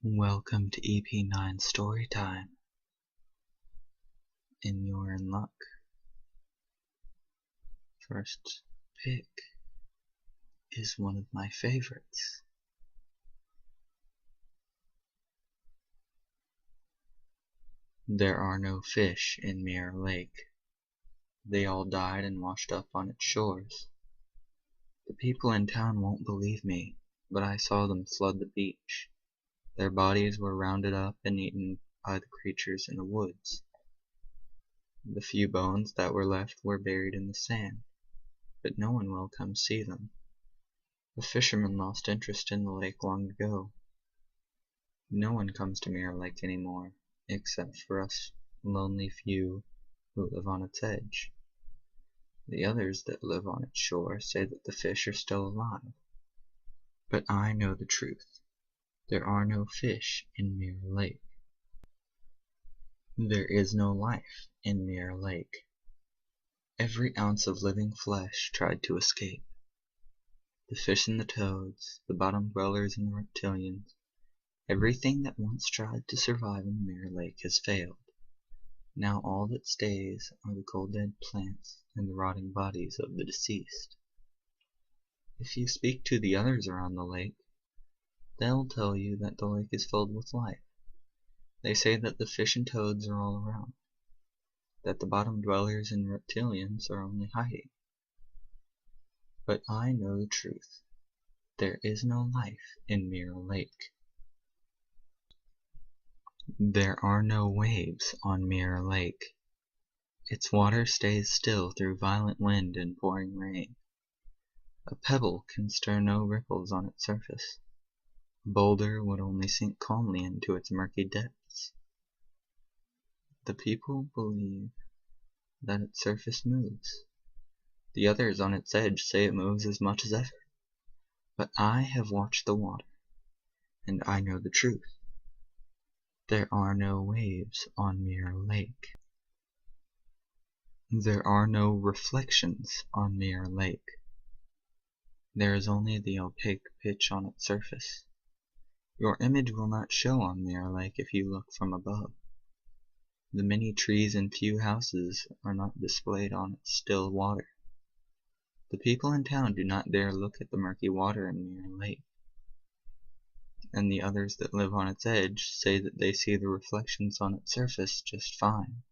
Welcome to EP9 Storytime, and you're in luck. First pick is one of my favorites. There are no fish in Mirror Lake. They all died and washed up on its shores. The people in town won't believe me, but I saw them flood the beach. Their bodies were rounded up and eaten by the creatures in the woods. The few bones that were left were buried in the sand, but no one will come see them. The fishermen lost interest in the lake long ago. No one comes to Mirror Lake anymore, except for us lonely few who live on its edge. The others that live on its shore say that the fish are still alive. But I know the truth. There are no fish in Mirror Lake. There is no life in Mirror Lake. Every ounce of living flesh tried to escape. The fish and the toads, the bottom dwellers and the reptilians, everything that once tried to survive in Mirror Lake has failed. Now all that stays are the cold dead plants and the rotting bodies of the deceased. If you speak to the others around the lake, they'll tell you that the lake is filled with life. They say that the fish and toads are all around, that the bottom dwellers and reptilians are only hiding. But I know the truth. There is no life in Mirror Lake. There are no waves on Mirror Lake. Its water stays still through violent wind and pouring rain. A pebble can stir no ripples on its surface. A boulder would only sink calmly into its murky depths. The people believe that its surface moves. The others on its edge say it moves as much as ever. But I have watched the water, and I know the truth. There are no waves on Mirror Lake. There are no reflections on Mirror Lake. There is only the opaque pitch on its surface. Your image will not show on Mirror Lake if you look from above. The many trees and few houses are not displayed on its still water. The people in town do not dare look at the murky water in Mirror Lake. And the others that live on its edge say that they see the reflections on its surface just fine.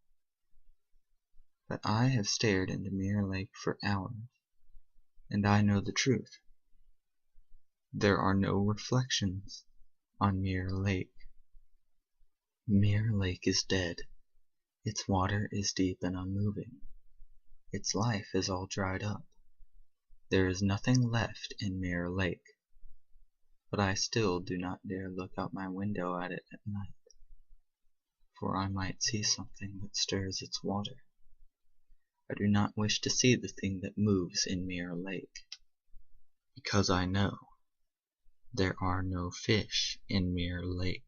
But I have stared into Mirror Lake for hours, and I know the truth. There are no reflections on Mirror Lake. Mirror Lake is dead. Its water is deep and unmoving. Its life is all dried up. There is nothing left in Mirror Lake. But I still do not dare look out my window at it at night, for I might see something that stirs its water. I do not wish to see the thing that moves in Mirror Lake, because I know there are no fish in Mirror Lake.